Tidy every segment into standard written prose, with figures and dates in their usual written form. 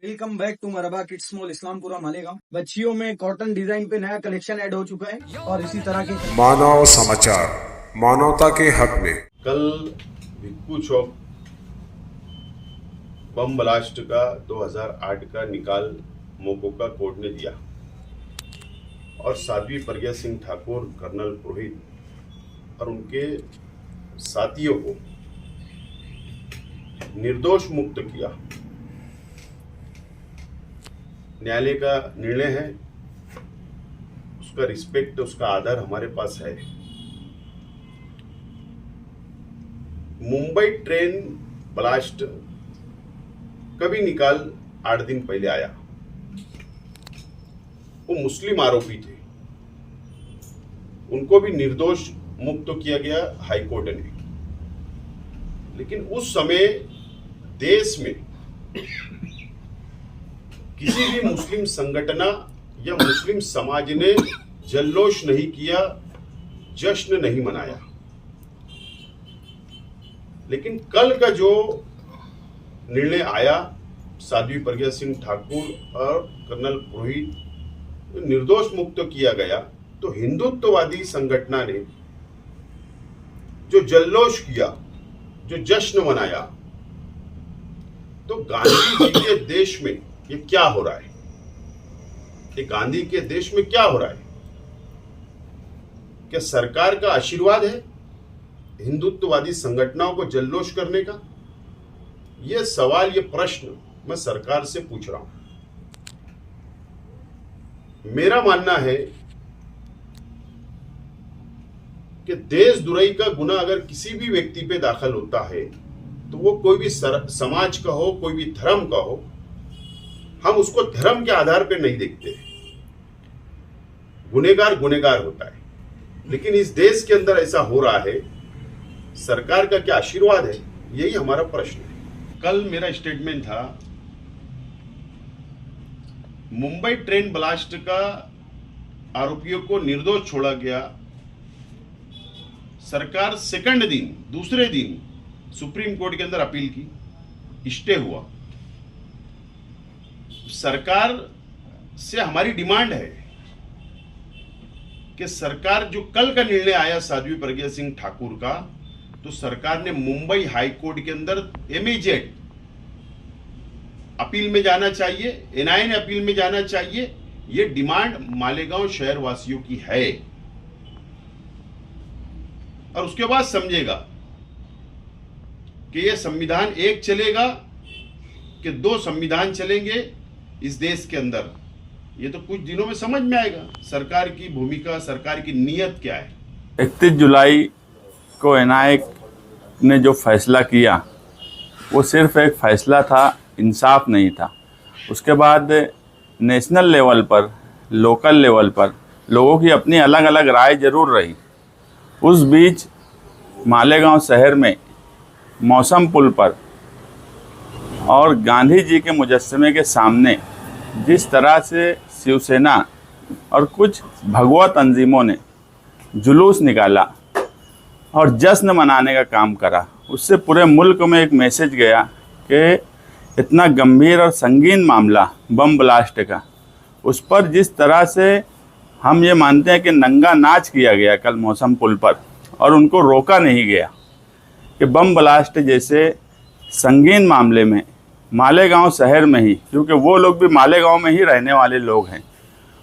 Welcome back to Marhaba kids mall Islampura Malegaon. बच्चियों में cotton design पे नया कलेक्शन ऐड हो चुका है और इसी तरह के मानव समाचार मानवता के हक में। कल भिक्खू चौक बम ब्लास्ट का 2008 का निकाल मोकोका कोर्ट ने दिया और साध्वी प्रज्ञा सिंह ठाकुर, कर्नल पुरोहित और उनके साथियों को निर्दोष मुक्त किया। न्यायालय का निर्णय है, उसका रिस्पेक्ट, उसका आदर हमारे पास है। मुंबई ट्रेन ब्लास्ट कभी निकाल 8 दिन पहले आया। वो मुस्लिम आरोपी थे, उनको भी निर्दोष मुक्त किया गया हाईकोर्ट ने। लेकिन उस समय देश में किसी भी मुस्लिम संगठन या मुस्लिम समाज ने जल्लोष नहीं किया, जश्न नहीं मनाया। लेकिन कल का जो निर्णय आया, साध्वी प्रज्ञा सिंह ठाकुर और कर्नल पुरोहित निर्दोष मुक्त किया गया, तो हिंदुत्ववादी संगठन ने जो जल्लोष किया, जो जश्न मनाया, तो गांधी जी के देश में ये क्या हो रहा है? ये गांधी के देश में क्या हो रहा है? क्या सरकार का आशीर्वाद है हिंदुत्ववादी संगठनों को जल्लोष करने का? ये सवाल, ये प्रश्न मैं सरकार से पूछ रहा हूं। मेरा मानना है कि देशद्रोही का गुनाह अगर किसी भी व्यक्ति पे दाखिल होता है, तो वो कोई भी समाज का हो, कोई भी धर्म का हो, हम उसको धर्म के आधार पर नहीं देखते। गुनहगार गुनहगार होता है। लेकिन इस देश के अंदर ऐसा हो रहा है, सरकार का क्या आशीर्वाद है? यही हमारा प्रश्न है। कल मेरा स्टेटमेंट था, मुंबई ट्रेन ब्लास्ट का आरोपियों को निर्दोष छोड़ा गया। सरकार सेकंड दिन, दूसरे दिन सुप्रीम कोर्ट के अंदर अपील की, स्टे हुआ। सरकार से हमारी डिमांड है कि सरकार, जो कल का निर्णय आया साध्वी प्रज्ञा सिंह ठाकुर का, तो सरकार ने मुंबई हाई कोर्ट के अंदर इमीडिएट अपील में जाना चाहिए, एनआईए ने अपील में जाना चाहिए। ये डिमांड मालेगांव शहर वासियों की है और उसके बाद समझेगा कि यह संविधान एक चलेगा कि दो संविधान चलेंगे इस देश के अंदर। ये तो कुछ दिनों में समझ में आएगा सरकार की भूमिका, सरकार की नीयत क्या है। 31 जुलाई को एनआईए ने जो फैसला किया, वो सिर्फ एक फैसला था, इंसाफ नहीं था। उसके बाद नेशनल लेवल पर, लोकल लेवल पर लोगों की अपनी अलग अलग राय जरूर रही। उस बीच मालेगांव शहर में मौसम पुल पर और गांधी जी के मुजस्समे के सामने जिस तरह से शिवसेना और कुछ भगवा तंजीमों ने जुलूस निकाला और जश्न मनाने का काम करा, उससे पूरे मुल्क में एक मैसेज गया कि इतना गंभीर और संगीन मामला बम ब्लास्ट का, उस पर जिस तरह से हम ये मानते हैं कि नंगा नाच किया गया कल मौसम पुल पर और उनको रोका नहीं गया, कि बम ब्लास्ट जैसे संगीन मामले में मालेगांव शहर में ही, क्योंकि वो लोग भी मालेगांव में ही रहने वाले लोग हैं,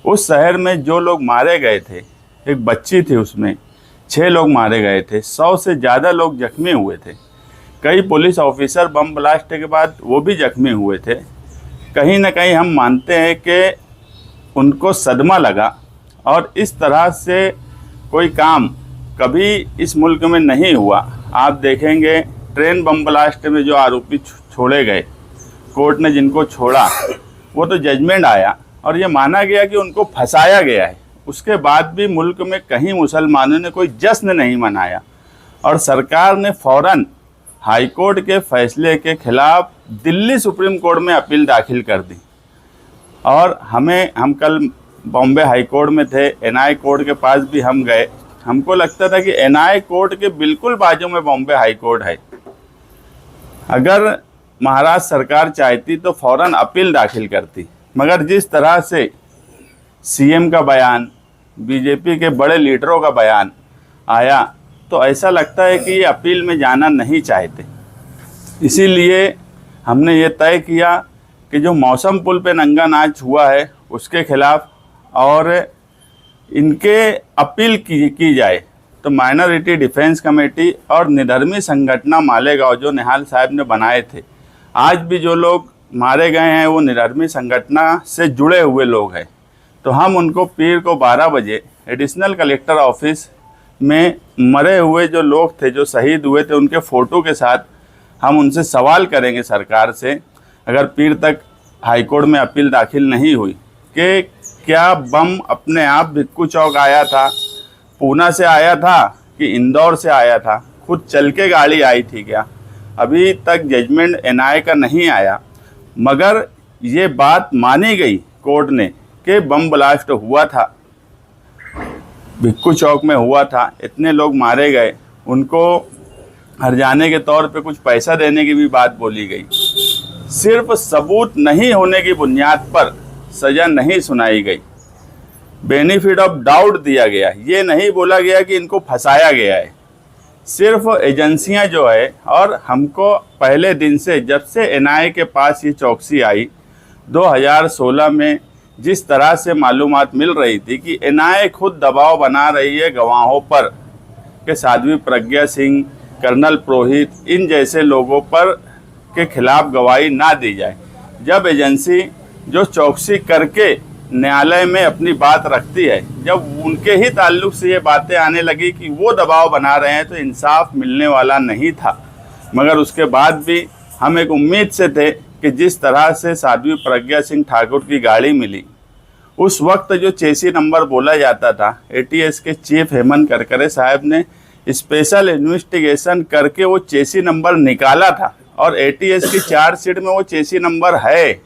उस शहर में जो लोग मारे गए थे, एक बच्ची थी, उसमें 6 लोग मारे गए थे, 100 से ज़्यादा लोग जख्मी हुए थे। कई पुलिस ऑफिसर बम ब्लास्ट के बाद वो भी जख्मी हुए थे। कहीं ना कहीं हम मानते हैं कि उनको सदमा लगा और इस तरह से कोई काम कभी इस मुल्क में नहीं हुआ। आप देखेंगे ट्रेन बम ब्लास्ट में जो आरोपी छोड़े गए, कोर्ट ने जिनको छोड़ा, वो तो जजमेंट आया और ये माना गया कि उनको फंसाया गया है। उसके बाद भी मुल्क में कहीं मुसलमानों ने कोई जश्न नहीं मनाया और सरकार ने फ़ौरन हाई कोर्ट के फैसले के खिलाफ दिल्ली सुप्रीम कोर्ट में अपील दाखिल कर दी। और हम कल बॉम्बे हाई कोर्ट में थे, एनआईए कोर्ट के पास भी हम गए। हमको लगता था कि एनआईए कोर्ट के बिल्कुल बाजू में बॉम्बे हाई कोर्ट है। अगर महाराष्ट्र सरकार चाहती तो फौरन अपील दाखिल करती, मगर जिस तरह से सीएम का बयान, बीजेपी के बड़े लीडरों का बयान आया, तो ऐसा लगता है कि ये अपील में जाना नहीं चाहते। इसीलिए हमने ये तय किया कि जो मौसम पुल पे नंगा नाच हुआ है उसके खिलाफ और इनके अपील की जाए। तो माइनॉरिटी डिफेंस कमेटी और निधर्मी संगठन मालेगांव जो निहाल साहब ने बनाए थे, आज भी जो लोग मारे गए हैं वो निधर्मी संगठन से जुड़े हुए लोग हैं। तो हम उनको पीर को 12 बजे एडिशनल कलेक्टर ऑफिस में मरे हुए जो लोग थे, जो शहीद हुए थे, उनके फ़ोटो के साथ हम उनसे सवाल करेंगे सरकार से, अगर पीर तक हाईकोर्ट में अपील दाखिल नहीं हुई, कि क्या बम अपने आप भिक्कू चौक आया था, पूना से आया था कि इंदौर से आया था, खुद चल के गाड़ी आई थी क्या। अभी तक जजमेंट एनआईए का नहीं आया, मगर ये बात मानी गई कोर्ट ने कि बम ब्लास्ट हुआ था, भिक्कू चौक में हुआ था, इतने लोग मारे गए, उनको हर्जाने के तौर पे कुछ पैसा देने की भी बात बोली गई। सिर्फ सबूत नहीं होने की बुनियाद पर सज़ा नहीं सुनाई गई, बेनिफिट ऑफ डाउट दिया गया, ये नहीं बोला गया कि इनको फंसाया गया है। सिर्फ एजेंसियां जो है, और हमको पहले दिन से जब से एनआईए के पास ये चौकसी आई 2016 में, जिस तरह से मालूमात मिल रही थी कि एनआईए खुद दबाव बना रही है गवाहों पर कि साध्वी प्रज्ञा सिंह, कर्नल पुरोहित, इन जैसे लोगों पर के खिलाफ गवाही ना दी जाए। जब एजेंसी जो चौकसी करके न्यायालय में अपनी बात रखती है, जब उनके ही ताल्लुक से ये बातें आने लगी कि वो दबाव बना रहे हैं, तो इंसाफ मिलने वाला नहीं था। मगर उसके बाद भी हम एक उम्मीद से थे कि जिस तरह से साध्वी प्रज्ञा सिंह ठाकुर की गाड़ी मिली, उस वक्त जो चेसी नंबर बोला जाता था, एटीएस के चीफ हेमंत करकरे साहब ने स्पेशल इन्वेस्टिगेशन करके वो चेसी नंबर निकाला था और एटीएस की चार्जशीट में वो चेसी नंबर है।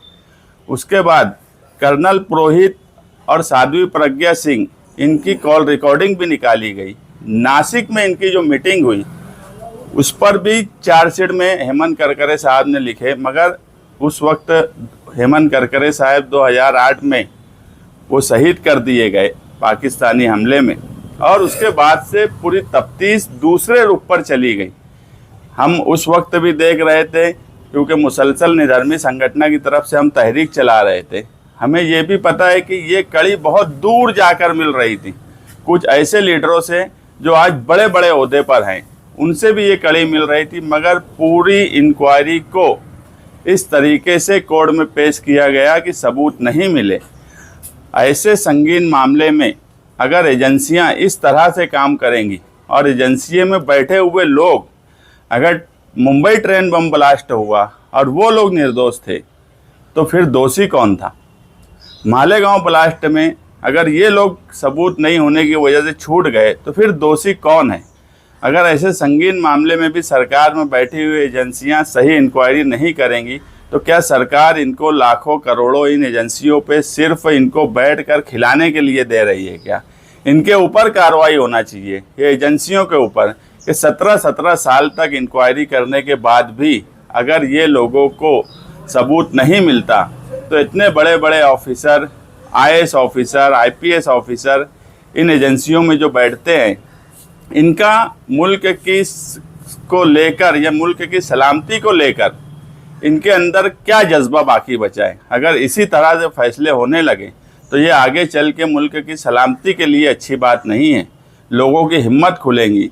उसके बाद कर्नल पुरोहित और साध्वी प्रज्ञा सिंह, इनकी कॉल रिकॉर्डिंग भी निकाली गई। नासिक में इनकी जो मीटिंग हुई उस पर भी चार्जशीट में हेमंत करकरे साहब ने लिखे, मगर उस वक्त हेमंत करकरे साहब 2008 में वो शहीद कर दिए गए पाकिस्तानी हमले में, और उसके बाद से पूरी तफ्तीश दूसरे रुख पर चली गई। हम उस वक्त भी देख रहे थे, क्योंकि मुसलसल निधर्मी संगठन की तरफ से हम तहरीक चला रहे थे। हमें ये भी पता है कि ये कड़ी बहुत दूर जाकर मिल रही थी, कुछ ऐसे लीडरों से जो आज बड़े बड़े ओहदे पर हैं, उनसे भी ये कड़ी मिल रही थी। मगर पूरी इंक्वायरी को इस तरीके से कोर्ट में पेश किया गया कि सबूत नहीं मिले। ऐसे संगीन मामले में अगर एजेंसियां इस तरह से काम करेंगी और एजेंसियों में बैठे हुए लोग, अगर मुंबई ट्रेन बम ब्लास्ट हुआ और वो लोग निर्दोष थे, तो फिर दोषी कौन था? मालेगांव ब्लास्ट में अगर ये लोग सबूत नहीं होने की वजह से छूट गए, तो फिर दोषी कौन है? अगर ऐसे संगीन मामले में भी सरकार में बैठी हुई एजेंसियां सही इंक्वायरी नहीं करेंगी, तो क्या सरकार इनको लाखों करोड़ों इन एजेंसियों पे सिर्फ इनको बैठकर खिलाने के लिए दे रही है क्या? इनके ऊपर कार्रवाई होना चाहिए, ये एजेंसियों के ऊपर, कि 17 साल तक इंक्वायरी करने के बाद भी अगर ये लोगों को सबूत नहीं मिलता, तो इतने बड़े बड़े officer, IAS officer, IPS officer in एजेंसियों में जो बैठते हैं, इनका मुल्क की को लेकर या मुल्क की सलामती को लेकर इनके अंदर क्या जज्बा बाकी बचा है? अगर इसी तरह से फैसले होने लगे तो ये आगे चल के मुल्क की सलामती के लिए अच्छी बात नहीं है। लोगों की हिम्मत खुलेंगी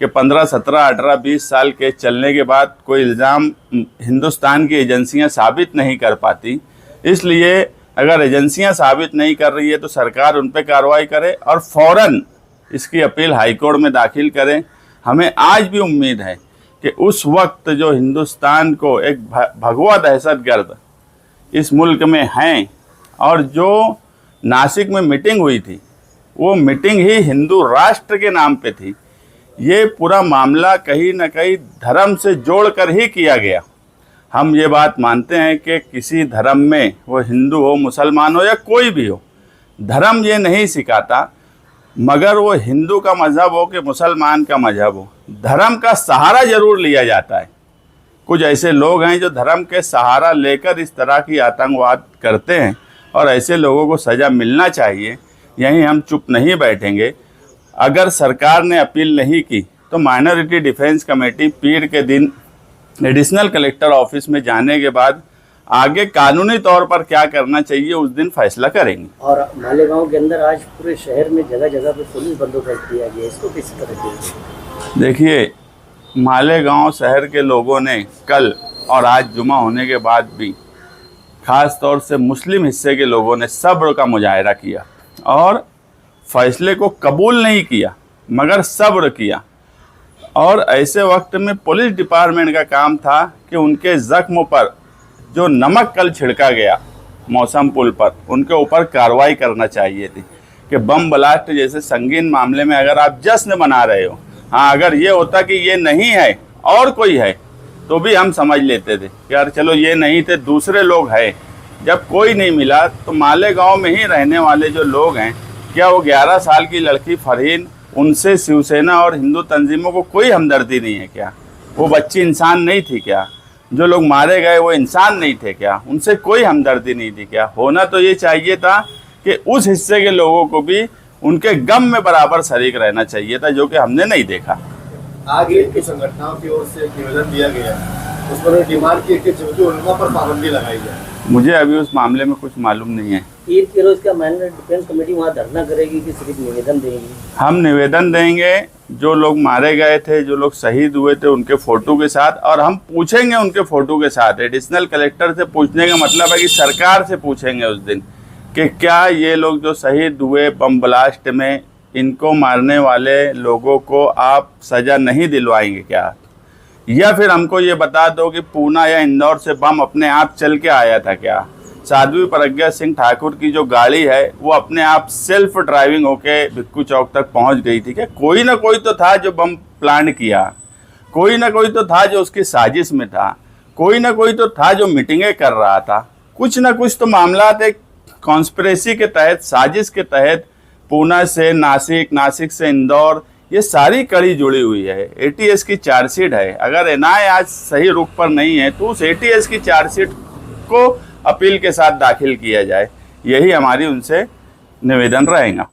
कि 15, 17, 18, 20 साल के चलने के बाद कोई इल्ज़ाम हिंदुस्तान की एजेंसियां साबित नहीं कर पाती। इसलिए अगर एजेंसियां साबित नहीं कर रही है तो सरकार उन पर कार्रवाई करे और फ़ौरन इसकी अपील हाई कोर्ट में दाखिल करें। हमें आज भी उम्मीद है कि उस वक्त जो हिंदुस्तान को एक भगवा दहशतगर्द इस मुल्क में हैं, और जो नासिक में मीटिंग हुई थी, वो मीटिंग ही हिंदू राष्ट्र के नाम पे थी। ये पूरा मामला कहीं ना कहीं धर्म से जोड़कर ही किया गया। हम ये बात मानते हैं कि किसी धर्म में, वो हिंदू हो, मुसलमान हो या कोई भी हो, धर्म ये नहीं सिखाता, मगर वो हिंदू का मज़हब हो कि मुसलमान का मज़हब हो, धर्म का सहारा ज़रूर लिया जाता है। कुछ ऐसे लोग हैं जो धर्म के सहारा लेकर इस तरह की आतंकवाद करते हैं और ऐसे लोगों को सज़ा मिलना चाहिए। यहीं हम चुप नहीं बैठेंगे। अगर सरकार ने अपील नहीं की तो माइनॉरिटी डिफेंस कमेटी पीर के दिन एडिशनल कलेक्टर ऑफिस में जाने के बाद आगे कानूनी तौर पर क्या करना चाहिए उस दिन फैसला करेंगे। और मालेगांव के अंदर आज पूरे शहर में जगह जगह पे पुलिस बंदोबस्त दिया गया, इसको किस तरह देखिए? देखिए, मालेगांव शहर के लोगों ने कल और आज जुमा होने के बाद भी ख़ास तौर से मुस्लिम हिस्से के लोगों ने सब्र का मुजाहिरा किया और फैसले को कबूल नहीं किया मगर सब्र किया। और ऐसे वक्त में पुलिस डिपार्टमेंट का काम था कि उनके ज़ख्म पर जो नमक कल छिड़का गया मौसम पुल पर, उनके ऊपर कार्रवाई करना चाहिए थी कि बम ब्लास्ट जैसे संगीन मामले में अगर आप जश्न मना रहे हो, हाँ अगर ये होता कि ये नहीं है और कोई है तो भी हम समझ लेते थे कि यार चलो ये नहीं थे दूसरे लोग हैं। जब कोई नहीं मिला तो मालेगांव में ही रहने वाले जो लोग हैं, क्या वो 11 साल की लड़की फरहीन, उनसे शिवसेना और हिंदू तंजीमों को कोई हमदर्दी नहीं है क्या? वो बच्ची इंसान नहीं थी क्या? जो लोग मारे गए वो इंसान नहीं थे क्या? उनसे कोई हमदर्दी नहीं थी क्या? होना तो ये चाहिए था कि उस हिस्से के लोगों को भी उनके गम में बराबर शरीक रहना चाहिए था, जो कि हमने नहीं देखा। आगे की संगठनों की ओर से निवेदन दिया गया, उस पर डिमांड की कि जबकि उलमा पर पाबंदी लगाई जाए। मुझे अभी उस मामले में कुछ मालूम नहीं है। ईद के रोज का माइनॉरिटी डिफेंस कमेटी वहाँ धरना करेगी कि सिर्फ निवेदन देंगी? हम निवेदन देंगे जो लोग मारे गए थे, जो लोग शहीद हुए थे, उनके फ़ोटो के साथ, और हम पूछेंगे उनके फ़ोटो के साथ। एडिशनल कलेक्टर से पूछने का मतलब है कि सरकार से पूछेंगे उस दिन कि क्या ये लोग जो शहीद हुए बम ब्लास्ट में, इनको मारने वाले लोगों को आप सज़ा नहीं दिलवाएंगे क्या? या फिर हमको ये बता दो कि पूना या इंदौर से बम अपने आप चल के आया था क्या? साध्वी प्रज्ञा सिंह ठाकुर की जो गाड़ी है वो अपने आप सेल्फ ड्राइविंग होके भिक्खू चौक तक पहुंच गई थी क्या? कोई ना कोई तो था जो बम प्लान किया, कोई ना कोई तो था जो उसकी साजिश में था, कोई ना कोई तो था जो मीटिंगें कर रहा था। कुछ ना कुछ तो मामला एक कॉन्स्पिरेसी के तहत, साजिश के तहत पूना से नासिक, नासिक से इंदौर, ये सारी कड़ी जुड़ी हुई है। एटीएस की चार्जशीट है, अगर एनआईए आज सही रुख पर नहीं है तो उस एटीएस की चार्जशीट को अपील के साथ दाखिल किया जाए। यही हमारी उनसे निवेदन रहेगा।